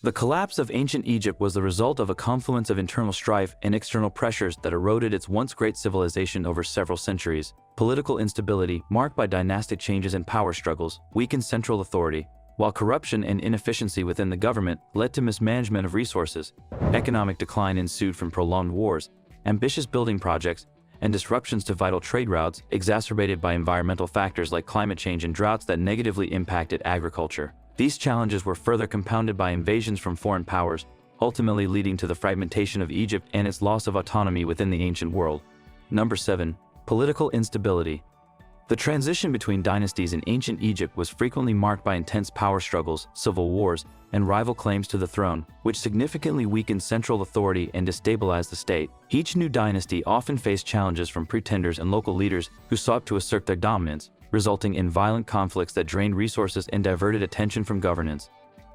The collapse of ancient Egypt was the result of a confluence of internal strife and external pressures that eroded its once great civilization over several centuries. Political instability, marked by dynastic changes and power struggles, weakened central authority, while corruption and inefficiency within the government led to mismanagement of resources. Economic decline ensued from prolonged wars, ambitious building projects, and disruptions to vital trade routes, exacerbated by environmental factors like climate change and droughts that negatively impacted agriculture. These challenges were further compounded by invasions from foreign powers, ultimately leading to the fragmentation of Egypt and its loss of autonomy within the ancient world. Number 7. Political instability. The transition between dynasties in ancient Egypt was frequently marked by intense power struggles, civil wars, and rival claims to the throne, which significantly weakened central authority and destabilized the state. Each new dynasty often faced challenges from pretenders and local leaders who sought to assert their dominance, resulting in violent conflicts that drained resources and diverted attention from governance.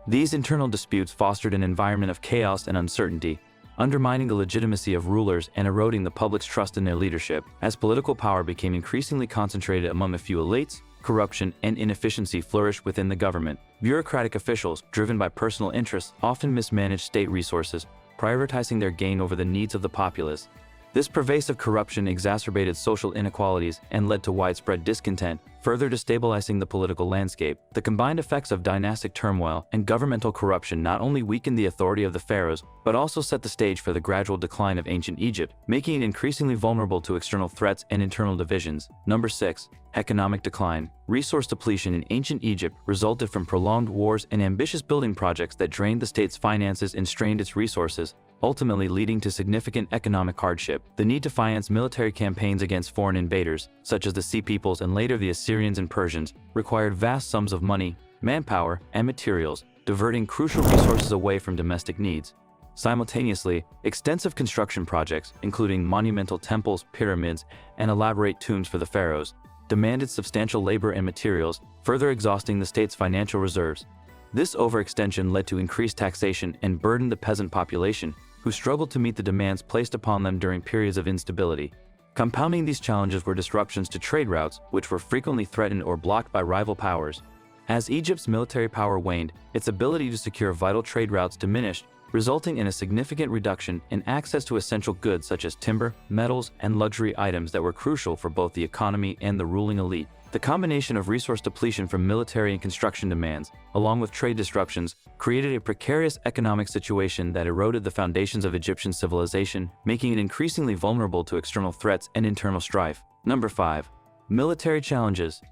These internal disputes fostered an environment of chaos and uncertainty, undermining the legitimacy of rulers and eroding the public's trust in their leadership. As political power became increasingly concentrated among a few elites, corruption and inefficiency flourished within the government. Bureaucratic officials, driven by personal interests, often mismanaged state resources, prioritizing their gain over the needs of the populace. This pervasive corruption exacerbated social inequalities and led to widespread discontent, further destabilizing the political landscape. The combined effects of dynastic turmoil and governmental corruption not only weakened the authority of the pharaohs, but also set the stage for the gradual decline of ancient Egypt, making it increasingly vulnerable to external threats and internal divisions. Number 6. Economic decline. Resource depletion in ancient Egypt resulted from prolonged wars and ambitious building projects that drained the state's finances and strained its resources, ultimately leading to significant economic hardship. The need to finance military campaigns against foreign invaders, such as the Sea Peoples and later the Assyrians and Persians, required vast sums of money, manpower, and materials, diverting crucial resources away from domestic needs. Simultaneously, extensive construction projects, including monumental temples, pyramids, and elaborate tombs for the pharaohs, demanded substantial labor and materials, further exhausting the state's financial reserves. This overextension led to increased taxation and burdened the peasant population, who struggled to meet the demands placed upon them during periods of instability. Compounding these challenges were disruptions to trade routes, which were frequently threatened or blocked by rival powers. As Egypt's military power waned, its ability to secure vital trade routes diminished, resulting in a significant reduction in access to essential goods such as timber, metals, and luxury items that were crucial for both the economy and the ruling elite. The combination of resource depletion from military and construction demands, along with trade disruptions, created a precarious economic situation that eroded the foundations of Egyptian civilization, making it increasingly vulnerable to external threats and internal strife. Number 5. Military challenges.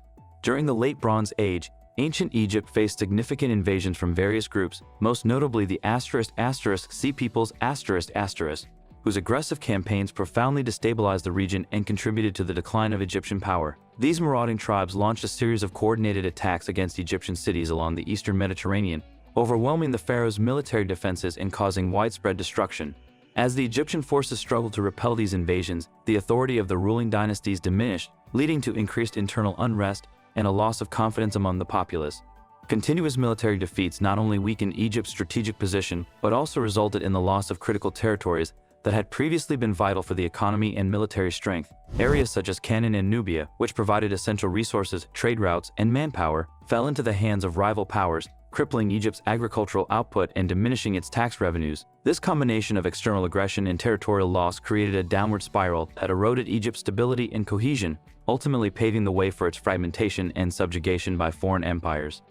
During the Late Bronze Age, ancient Egypt faced significant invasions from various groups, most notably the Sea Peoples whose aggressive campaigns profoundly destabilized the region and contributed to the decline of Egyptian power. These marauding tribes launched a series of coordinated attacks against Egyptian cities along the eastern Mediterranean, overwhelming the pharaoh's military defenses and causing widespread destruction. As the Egyptian forces struggled to repel these invasions, the authority of the ruling dynasties diminished, leading to increased internal unrest and a loss of confidence among the populace. Continuous military defeats not only weakened Egypt's strategic position, but also resulted in the loss of critical territories that had previously been vital for the economy and military strength. Areas such as Canaan and Nubia, which provided essential resources, trade routes, and manpower, fell into the hands of rival powers, crippling Egypt's agricultural output and diminishing its tax revenues. This combination of external aggression and territorial loss created a downward spiral that eroded Egypt's stability and cohesion, ultimately paving the way for its fragmentation and subjugation by foreign empires.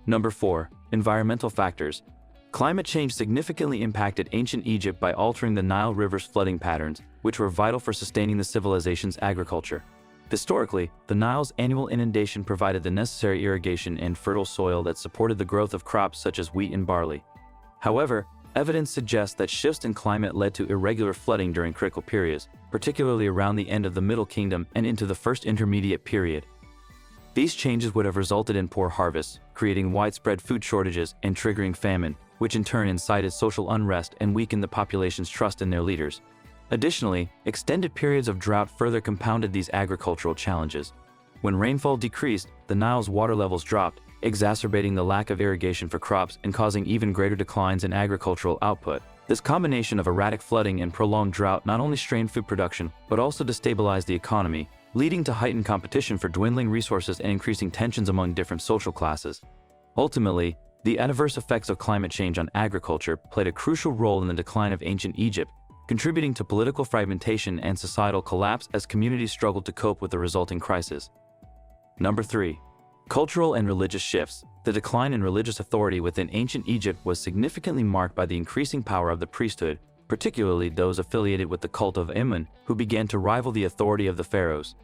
Number 4. Environmental factors. Climate change significantly impacted ancient Egypt by altering the Nile River's flooding patterns, which were vital for sustaining the civilization's agriculture. Historically, the Nile's annual inundation provided the necessary irrigation and fertile soil that supported the growth of crops such as wheat and barley. However, evidence suggests that shifts in climate led to irregular flooding during critical periods, particularly around the end of the Middle Kingdom and into the First Intermediate period. These changes would have resulted in poor harvests, creating widespread food shortages and triggering famine, which in turn incited social unrest and weakened the population's trust in their leaders. Additionally, extended periods of drought further compounded these agricultural challenges. When rainfall decreased, the Nile's water levels dropped, exacerbating the lack of irrigation for crops and causing even greater declines in agricultural output. This combination of erratic flooding and prolonged drought not only strained food production, but also destabilized the economy, leading to heightened competition for dwindling resources and increasing tensions among different social classes. Ultimately, The adverse effects of climate change on agriculture played a crucial role in the decline of ancient Egypt, contributing to political fragmentation and societal collapse as communities struggled to cope with the resulting crisis. Number 3. Cultural and religious shifts. The decline in religious authority within ancient Egypt was significantly marked by the increasing power of the priesthood, particularly those affiliated with the cult of Amun, who began to rival the authority of the pharaohs.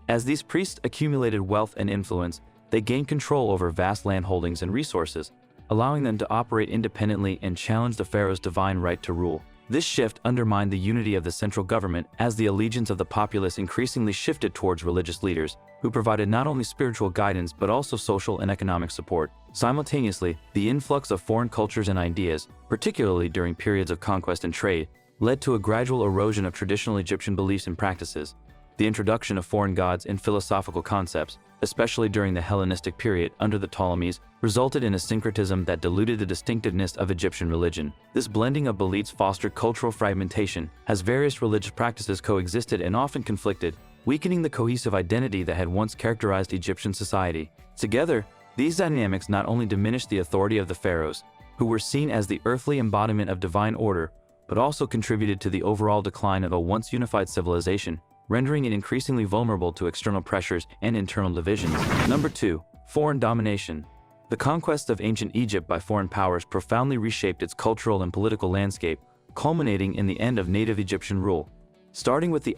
As these priests accumulated wealth and influence, they gained control over vast land holdings and resources, allowing them to operate independently and challenge the pharaoh's divine right to rule. This shift undermined the unity of the central government as the allegiance of the populace increasingly shifted towards religious leaders, who provided not only spiritual guidance but also social and economic support. Simultaneously, the influx of foreign cultures and ideas, particularly during periods of conquest and trade, led to a gradual erosion of traditional Egyptian beliefs and practices. The introduction of foreign gods and philosophical concepts, especially during the Hellenistic period under the Ptolemies, resulted in a syncretism that diluted the distinctiveness of Egyptian religion. This blending of beliefs fostered cultural fragmentation, as various religious practices coexisted and often conflicted, weakening the cohesive identity that had once characterized Egyptian society. Together, these dynamics not only diminished the authority of the pharaohs, who were seen as the earthly embodiment of divine order, but also contributed to the overall decline of a once unified civilization, rendering it increasingly vulnerable to external pressures and internal divisions. Number 2. Foreign domination. The conquest of ancient Egypt by foreign powers profoundly reshaped its cultural and political landscape, culminating in the end of native Egyptian rule. Starting with the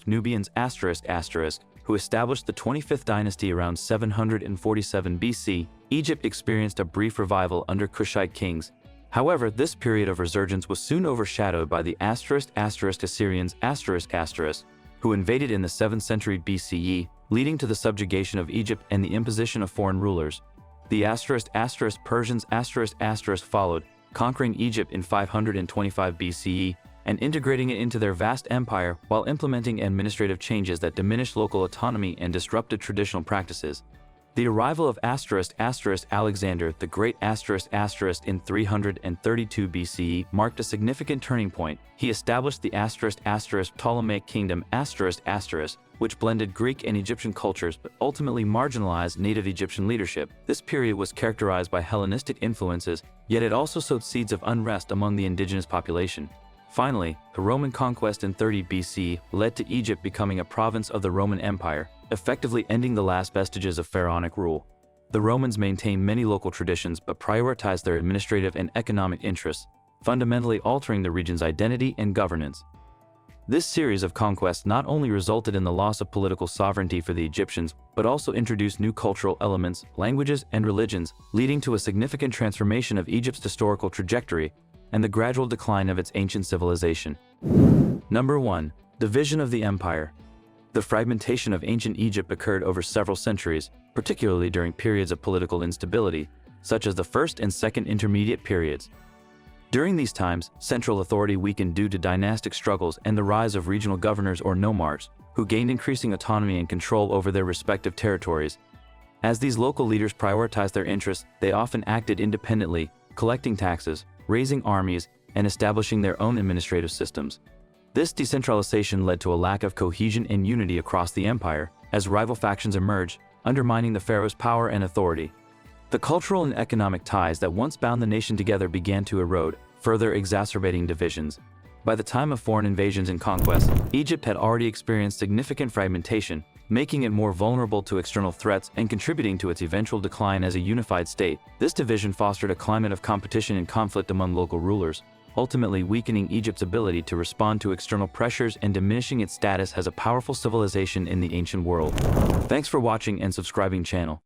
Nubians who established the 25th dynasty around 747 BC, Egypt experienced a brief revival under Kushite kings. However, this period of resurgence was soon overshadowed by the Assyrians who invaded in the 7th century BCE, leading to the subjugation of Egypt and the imposition of foreign rulers. The Persians followed, conquering Egypt in 525 BCE and integrating it into their vast empire while implementing administrative changes that diminished local autonomy and disrupted traditional practices. The arrival of Alexander the Great in 332 BCE marked a significant turning point. He established the Ptolemaic kingdom which blended Greek and Egyptian cultures but ultimately marginalized native Egyptian leadership. This period was characterized by Hellenistic influences, yet it also sowed seeds of unrest among the indigenous population. Finally, the Roman conquest in 30 BC led to Egypt becoming a province of the Roman Empire, effectively ending the last vestiges of pharaonic rule. The Romans maintained many local traditions but prioritized their administrative and economic interests, fundamentally altering the region's identity and governance. This series of conquests not only resulted in the loss of political sovereignty for the Egyptians, but also introduced new cultural elements, languages, and religions, leading to a significant transformation of Egypt's historical trajectory and the gradual decline of its ancient civilization. Number 1. Division of the empire. The fragmentation of ancient Egypt occurred over several centuries, particularly during periods of political instability, such as the First and Second Intermediate periods. During these times, central authority weakened due to dynastic struggles and the rise of regional governors or nomarchs, who gained increasing autonomy and control over their respective territories. As these local leaders prioritized their interests, they often acted independently, collecting taxes, raising armies, and establishing their own administrative systems. This decentralization led to a lack of cohesion and unity across the empire, as rival factions emerged, undermining the pharaoh's power and authority. The cultural and economic ties that once bound the nation together began to erode, further exacerbating divisions. By the time of foreign invasions and conquests, Egypt had already experienced significant fragmentation, making it more vulnerable to external threats and contributing to its eventual decline as a unified state. This division fostered a climate of competition and conflict among local rulers, ultimately weakening Egypt's ability to respond to external pressures and diminishing its status as a powerful civilization in the ancient world. Thanks for watching and subscribing channel.